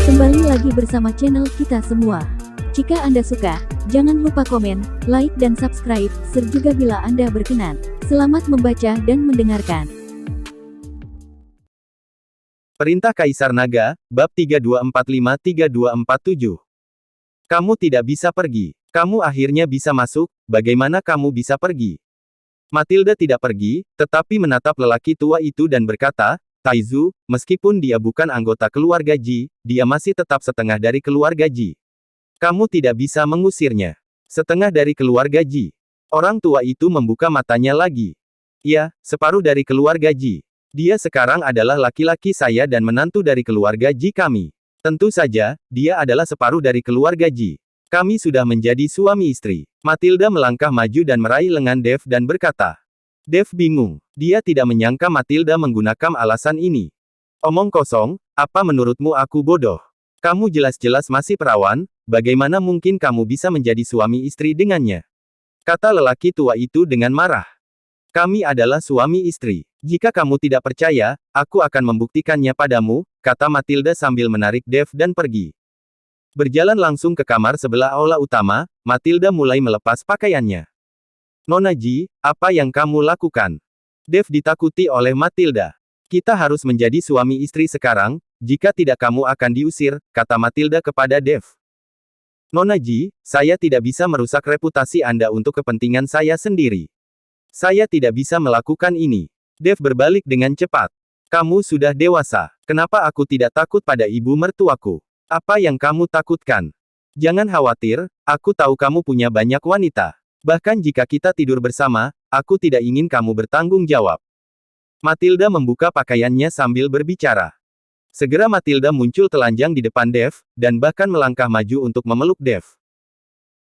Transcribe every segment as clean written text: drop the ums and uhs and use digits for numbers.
Kembali lagi bersama channel kita semua. Jika Anda suka, jangan lupa komen, like dan subscribe, serta bila Anda berkenan. Selamat membaca dan mendengarkan. Perintah Kaisar Naga, bab 3245-3247. Kamu tidak bisa pergi. Kamu akhirnya bisa masuk, bagaimana kamu bisa pergi? Matilda tidak pergi, tetapi menatap lelaki tua itu dan berkata, Taizu, meskipun dia bukan anggota keluarga Ji, dia masih tetap setengah dari keluarga Ji. Kamu tidak bisa mengusirnya. Setengah dari keluarga Ji. Orang tua itu membuka matanya lagi. Ya, separuh dari keluarga Ji. Dia sekarang adalah laki-laki saya dan menantu dari keluarga Ji kami. Tentu saja, dia adalah separuh dari keluarga Ji. Kami sudah menjadi suami istri. Matilda melangkah maju dan meraih lengan Dev dan berkata. Dev bingung. Dia tidak menyangka Matilda menggunakan alasan ini. Omong kosong, apa menurutmu aku bodoh? Kamu jelas-jelas masih perawan, bagaimana mungkin kamu bisa menjadi suami istri dengannya? Kata lelaki tua itu dengan marah. Kami adalah suami istri. Jika kamu tidak percaya, aku akan membuktikannya padamu, kata Matilda sambil menarik Dev dan pergi. Berjalan langsung ke kamar sebelah aula utama, Matilda mulai melepas pakaiannya. Nona Ji, apa yang kamu lakukan? Dev ditakuti oleh Matilda. Kita harus menjadi suami istri sekarang, jika tidak kamu akan diusir, kata Matilda kepada Dev. Nona Ji, saya tidak bisa merusak reputasi Anda untuk kepentingan saya sendiri. Saya tidak bisa melakukan ini. Dev berbalik dengan cepat. Kamu sudah dewasa. Kenapa aku tidak takut pada ibu mertuaku? Apa yang kamu takutkan? Jangan khawatir, aku tahu kamu punya banyak wanita. Bahkan jika kita tidur bersama, aku tidak ingin kamu bertanggung jawab. Matilda membuka pakaiannya sambil berbicara. Segera Matilda muncul telanjang di depan Dev, dan bahkan melangkah maju untuk memeluk Dev.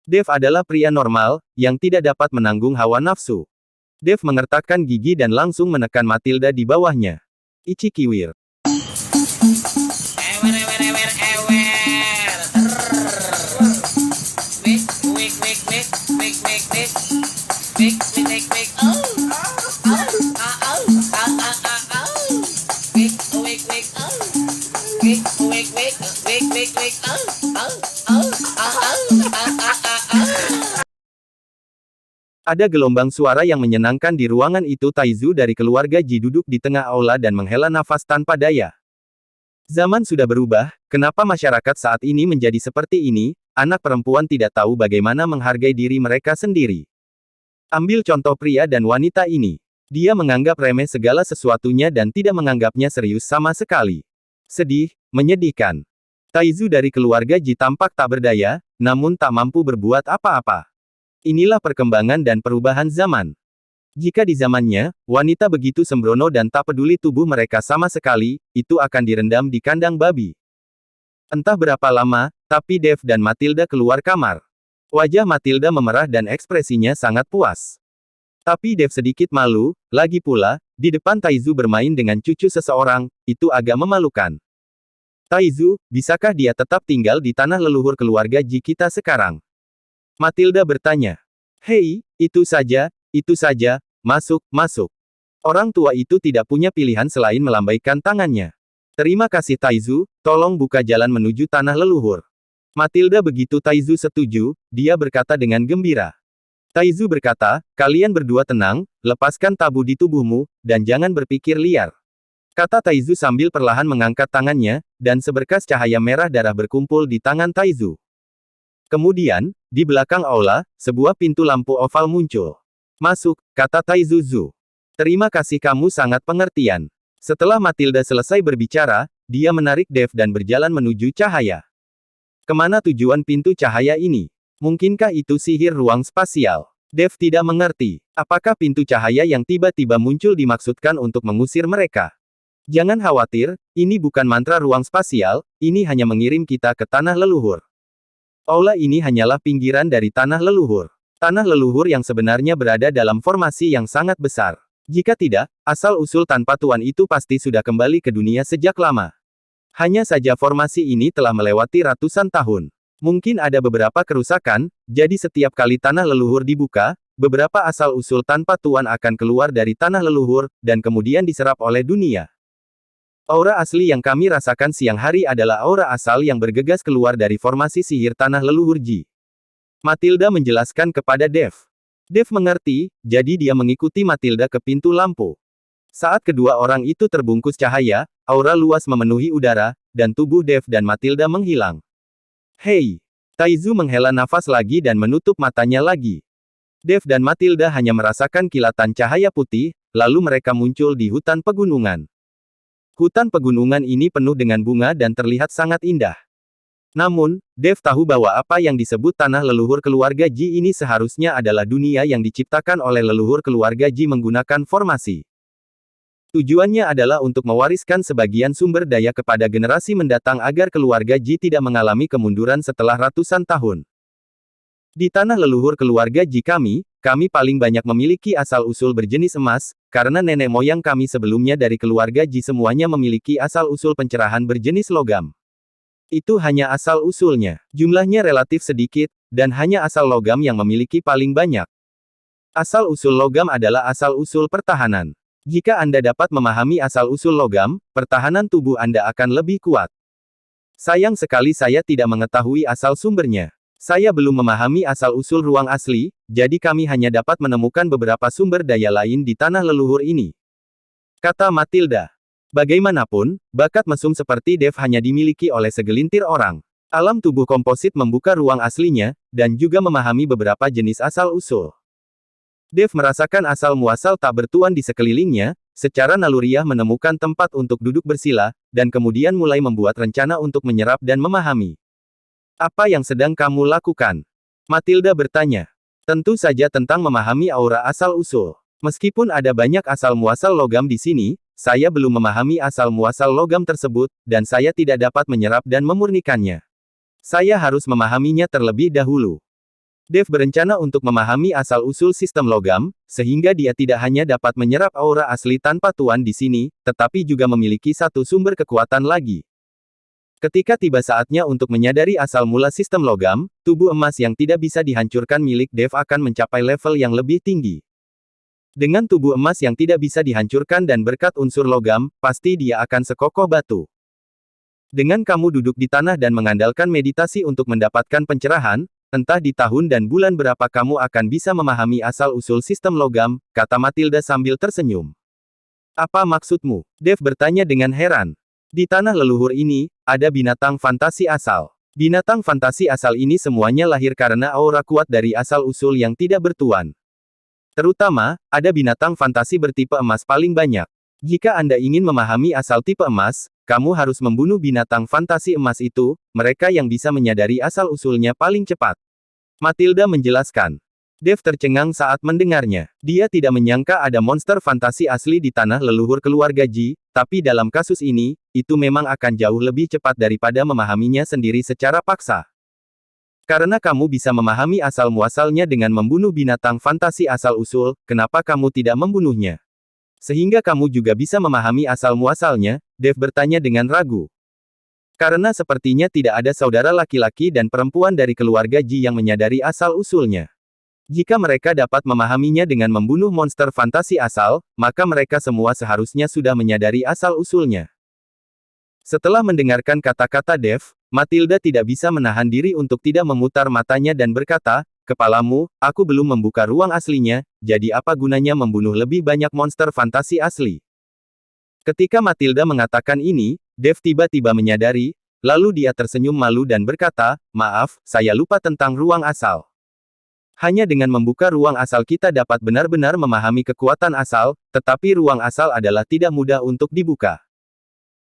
Dev adalah pria normal, yang tidak dapat menanggung hawa nafsu. Dev mengertakkan gigi dan langsung menekan Matilda di bawahnya. Ichi kiwir. Ada gelombang suara yang menyenangkan di ruangan itu. Taizu dari keluarga Ji duduk di tengah aula dan menghela nafas tanpa daya. Zaman sudah berubah, kenapa masyarakat saat ini menjadi seperti ini? Anak perempuan tidak tahu bagaimana menghargai diri mereka sendiri. Ambil contoh pria dan wanita ini. Dia menganggap remeh segala sesuatunya dan tidak menganggapnya serius sama sekali. Sedih, menyedihkan. Taizu dari keluarga Ji tampak tak berdaya, namun tak mampu berbuat apa-apa. Inilah perkembangan dan perubahan zaman. Jika di zamannya, wanita begitu sembrono dan tak peduli tubuh mereka sama sekali, itu akan direndam di kandang babi. Entah berapa lama, tapi Dev dan Matilda keluar kamar. Wajah Matilda memerah dan ekspresinya sangat puas. Tapi Dev sedikit malu, lagi pula, di depan Taizu bermain dengan cucu seseorang, itu agak memalukan. Taizu, bisakah dia tetap tinggal di tanah leluhur keluarga Ji kita sekarang? Matilda bertanya. Hei, itu saja, masuk, masuk. Orang tua itu tidak punya pilihan selain melambaikan tangannya. Terima kasih Taizu, tolong buka jalan menuju tanah leluhur. Matilda begitu Taizu setuju, dia berkata dengan gembira. Taizu berkata, kalian berdua tenang, lepaskan tabu di tubuhmu, dan jangan berpikir liar. Kata Taizu sambil perlahan mengangkat tangannya, dan seberkas cahaya merah darah berkumpul di tangan Taizu. Kemudian, di belakang aula, sebuah pintu lampu oval muncul. Masuk, kata Taizu. Terima kasih kamu sangat pengertian. Setelah Matilda selesai berbicara, dia menarik Dev dan berjalan menuju cahaya. Kemana tujuan pintu cahaya ini? Mungkinkah itu sihir ruang spasial? Dev tidak mengerti. Apakah pintu cahaya yang tiba-tiba muncul dimaksudkan untuk mengusir mereka? Jangan khawatir, ini bukan mantra ruang spasial, ini hanya mengirim kita ke tanah leluhur. Aula ini hanyalah pinggiran dari tanah leluhur. Tanah leluhur yang sebenarnya berada dalam formasi yang sangat besar. Jika tidak, asal-usul tanpa tuan itu pasti sudah kembali ke dunia sejak lama. Hanya saja formasi ini telah melewati ratusan tahun. Mungkin ada beberapa kerusakan, jadi setiap kali tanah leluhur dibuka, beberapa asal-usul tanpa tuan akan keluar dari tanah leluhur, dan kemudian diserap oleh dunia. Aura asli yang kami rasakan siang hari adalah aura asal yang bergegas keluar dari formasi sihir tanah leluhur Ji. Matilda menjelaskan kepada Dev. Dev mengerti, jadi dia mengikuti Matilda ke pintu lampu. Saat kedua orang itu terbungkus cahaya, aura luas memenuhi udara, dan tubuh Dev dan Matilda menghilang. Hei! Taizu menghela nafas lagi dan menutup matanya lagi. Dev dan Matilda hanya merasakan kilatan cahaya putih, lalu mereka muncul di hutan pegunungan. Hutan pegunungan ini penuh dengan bunga dan terlihat sangat indah. Namun, Dev tahu bahwa apa yang disebut tanah leluhur keluarga Ji ini seharusnya adalah dunia yang diciptakan oleh leluhur keluarga Ji menggunakan formasi. Tujuannya adalah untuk mewariskan sebagian sumber daya kepada generasi mendatang agar keluarga Ji tidak mengalami kemunduran setelah ratusan tahun. Di tanah leluhur keluarga Ji kami paling banyak memiliki asal-usul berjenis emas, karena nenek moyang kami sebelumnya dari keluarga Ji semuanya memiliki asal-usul pencerahan berjenis logam. Itu hanya asal-usulnya. Jumlahnya relatif sedikit, dan hanya asal logam yang memiliki paling banyak. Asal-usul logam adalah asal-usul pertahanan. Jika Anda dapat memahami asal-usul logam, pertahanan tubuh Anda akan lebih kuat. Sayang sekali saya tidak mengetahui asal sumbernya. Saya belum memahami asal-usul ruang asli, jadi kami hanya dapat menemukan beberapa sumber daya lain di tanah leluhur ini. Kata Matilda. Bagaimanapun, bakat mesum seperti Dev hanya dimiliki oleh segelintir orang. Alam tubuh komposit membuka ruang aslinya, dan juga memahami beberapa jenis asal-usul. Dev merasakan asal-muasal tak bertuan di sekelilingnya, secara naluriah menemukan tempat untuk duduk bersila, dan kemudian mulai membuat rencana untuk menyerap dan memahami. Apa yang sedang kamu lakukan? Matilda bertanya. Tentu saja tentang memahami aura asal-usul. Meskipun ada banyak asal-muasal logam di sini, saya belum memahami asal-muasal logam tersebut, dan saya tidak dapat menyerap dan memurnikannya. Saya harus memahaminya terlebih dahulu. Dev berencana untuk memahami asal-usul sistem logam, sehingga dia tidak hanya dapat menyerap aura asli tanpa tuan di sini, tetapi juga memiliki satu sumber kekuatan lagi. Ketika tiba saatnya untuk menyadari asal mula sistem logam, tubuh emas yang tidak bisa dihancurkan milik Dev akan mencapai level yang lebih tinggi. Dengan tubuh emas yang tidak bisa dihancurkan dan berkat unsur logam, pasti dia akan sekokoh batu. Dengan kamu duduk di tanah dan mengandalkan meditasi untuk mendapatkan pencerahan, entah di tahun dan bulan berapa kamu akan bisa memahami asal-usul sistem logam, kata Matilda sambil tersenyum. Apa maksudmu? Dev bertanya dengan heran. Di tanah leluhur ini, ada binatang fantasi asal. Binatang fantasi asal ini semuanya lahir karena aura kuat dari asal-usul yang tidak bertuan. Terutama, ada binatang fantasi bertipe emas paling banyak. Jika Anda ingin memahami asal tipe emas, kamu harus membunuh binatang fantasi emas itu, mereka yang bisa menyadari asal-usulnya paling cepat. Matilda menjelaskan. Dev tercengang saat mendengarnya. Dia tidak menyangka ada monster fantasi asli di tanah leluhur keluarga Ji, tapi dalam kasus ini, itu memang akan jauh lebih cepat daripada memahaminya sendiri secara paksa. Karena kamu bisa memahami asal-muasalnya dengan membunuh binatang fantasi asal-usul, kenapa kamu tidak membunuhnya? Sehingga kamu juga bisa memahami asal-muasalnya, Dev bertanya dengan ragu. Karena sepertinya tidak ada saudara laki-laki dan perempuan dari keluarga Ji yang menyadari asal-usulnya. Jika mereka dapat memahaminya dengan membunuh monster fantasi asal, maka mereka semua seharusnya sudah menyadari asal-usulnya. Setelah mendengarkan kata-kata Dev, Matilda tidak bisa menahan diri untuk tidak memutar matanya dan berkata, "Kepalamu, aku belum membuka ruang aslinya, jadi apa gunanya membunuh lebih banyak monster fantasi asli?" Ketika Matilda mengatakan ini, Dev tiba-tiba menyadari, lalu dia tersenyum malu dan berkata, "Maaf, saya lupa tentang ruang asal. Hanya dengan membuka ruang asal kita dapat benar-benar memahami kekuatan asal, tetapi ruang asal adalah tidak mudah untuk dibuka.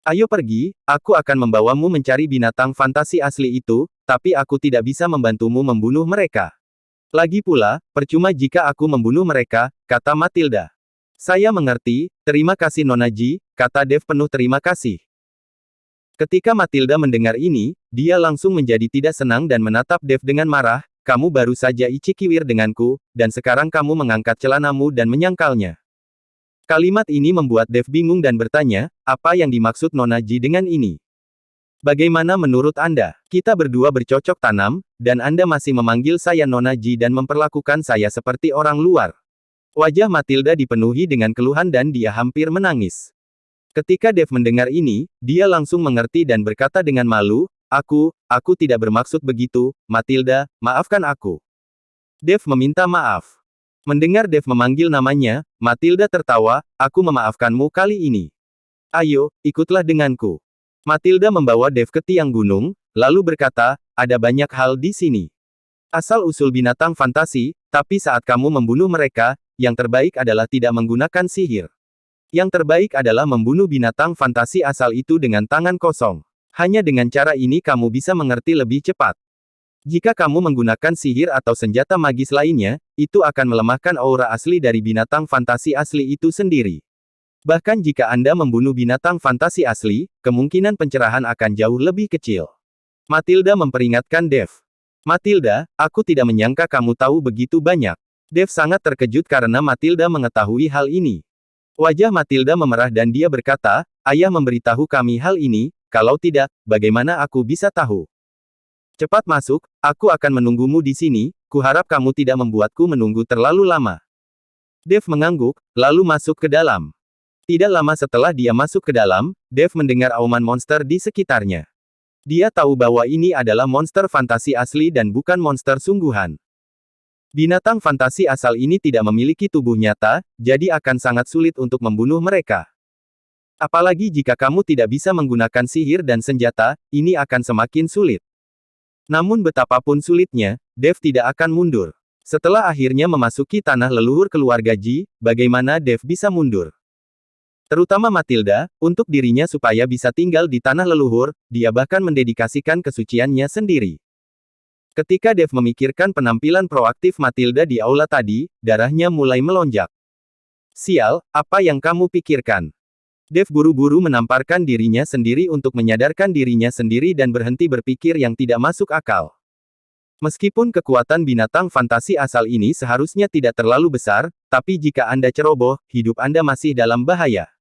Ayo pergi, aku akan membawamu mencari binatang fantasi asli itu, tapi aku tidak bisa membantumu membunuh mereka. Lagi pula, percuma jika aku membunuh mereka," kata Matilda. "Saya mengerti, terima kasih Nona Ji," kata Dev penuh terima kasih. Ketika Matilda mendengar ini, dia langsung menjadi tidak senang dan menatap Dev dengan marah, "Kamu baru saja icikiwir denganku, dan sekarang kamu mengangkat celanamu dan menyangkalnya." Kalimat ini membuat Dev bingung dan bertanya, apa yang dimaksud Nona Ji dengan ini? Bagaimana menurut Anda? Kita berdua bercocok tanam, dan Anda masih memanggil saya Nona Ji dan memperlakukan saya seperti orang luar. Wajah Matilda dipenuhi dengan keluhan dan dia hampir menangis. Ketika Dev mendengar ini, dia langsung mengerti dan berkata dengan malu, aku tidak bermaksud begitu, Matilda, maafkan aku. Dev meminta maaf. Mendengar Dev memanggil namanya, Matilda tertawa, aku memaafkanmu kali ini. Ayo, ikutlah denganku. Matilda membawa Dev ke tiang gunung, lalu berkata, ada banyak hal di sini. Asal-usul binatang fantasi, tapi saat kamu membunuh mereka, yang terbaik adalah tidak menggunakan sihir. Yang terbaik adalah membunuh binatang fantasi asal itu dengan tangan kosong. Hanya dengan cara ini kamu bisa mengerti lebih cepat. Jika kamu menggunakan sihir atau senjata magis lainnya, itu akan melemahkan aura asli dari binatang fantasi asli itu sendiri. Bahkan jika Anda membunuh binatang fantasi asli, kemungkinan pencerahan akan jauh lebih kecil. Matilda memperingatkan Dev. Matilda, aku tidak menyangka kamu tahu begitu banyak. Dev sangat terkejut karena Matilda mengetahui hal ini. Wajah Matilda memerah dan dia berkata, ayah memberitahu kami hal ini, kalau tidak, bagaimana aku bisa tahu? Cepat masuk, aku akan menunggumu di sini, kuharap kamu tidak membuatku menunggu terlalu lama. Dev mengangguk, lalu masuk ke dalam. Tidak lama setelah dia masuk ke dalam, Dev mendengar auman monster di sekitarnya. Dia tahu bahwa ini adalah monster fantasi asli dan bukan monster sungguhan. Binatang fantasi asal ini tidak memiliki tubuh nyata, jadi akan sangat sulit untuk membunuh mereka. Apalagi jika kamu tidak bisa menggunakan sihir dan senjata, ini akan semakin sulit. Namun betapapun sulitnya, Dev tidak akan mundur. Setelah akhirnya memasuki tanah leluhur keluarga Ji, bagaimana Dev bisa mundur? Terutama Matilda, untuk dirinya supaya bisa tinggal di tanah leluhur, dia bahkan mendedikasikan kesuciannya sendiri. Ketika Dev memikirkan penampilan proaktif Matilda di aula tadi, darahnya mulai melonjak. Sial, apa yang kamu pikirkan? Dev buru-buru menamparkan dirinya sendiri untuk menyadarkan dirinya sendiri dan berhenti berpikir yang tidak masuk akal. Meskipun kekuatan binatang fantasi asal ini seharusnya tidak terlalu besar, tapi jika Anda ceroboh, hidup Anda masih dalam bahaya.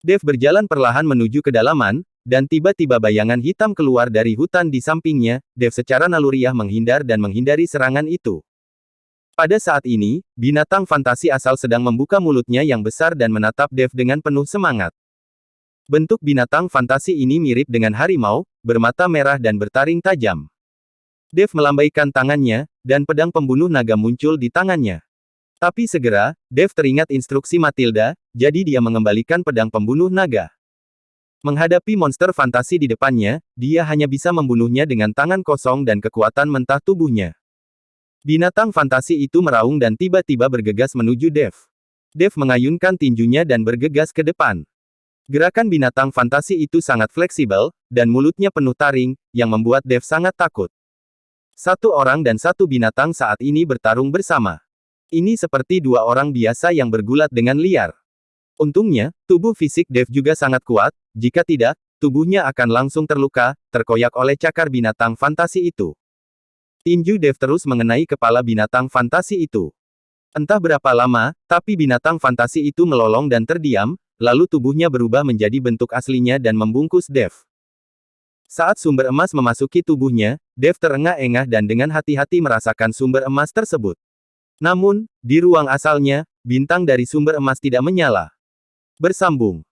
Dev berjalan perlahan menuju kedalaman, dan tiba-tiba bayangan hitam keluar dari hutan di sampingnya. Dev secara naluriah menghindar dan menghindari serangan itu. Pada saat ini, binatang fantasi asal sedang membuka mulutnya yang besar dan menatap Dev dengan penuh semangat. Bentuk binatang fantasi ini mirip dengan harimau, bermata merah dan bertaring tajam. Dev melambaikan tangannya, dan pedang pembunuh naga muncul di tangannya. Tapi segera, Dev teringat instruksi Matilda, jadi dia mengembalikan pedang pembunuh naga. Menghadapi monster fantasi di depannya, dia hanya bisa membunuhnya dengan tangan kosong dan kekuatan mentah tubuhnya. Binatang fantasi itu meraung dan tiba-tiba bergegas menuju Dev. Dev mengayunkan tinjunya dan bergegas ke depan. Gerakan binatang fantasi itu sangat fleksibel, dan mulutnya penuh taring, yang membuat Dev sangat takut. Satu orang dan satu binatang saat ini bertarung bersama. Ini seperti dua orang biasa yang bergulat dengan liar. Untungnya, tubuh fisik Dev juga sangat kuat, jika tidak, tubuhnya akan langsung terluka, terkoyak oleh cakar binatang fantasi itu. Tinju Dev terus mengenai kepala binatang fantasi itu. Entah berapa lama, tapi binatang fantasi itu melolong dan terdiam, lalu tubuhnya berubah menjadi bentuk aslinya dan membungkus Dev. Saat sumber emas memasuki tubuhnya, Dev terengah-engah dan dengan hati-hati merasakan sumber emas tersebut. Namun, di ruang asalnya, bintang dari sumber emas tidak menyala. Bersambung.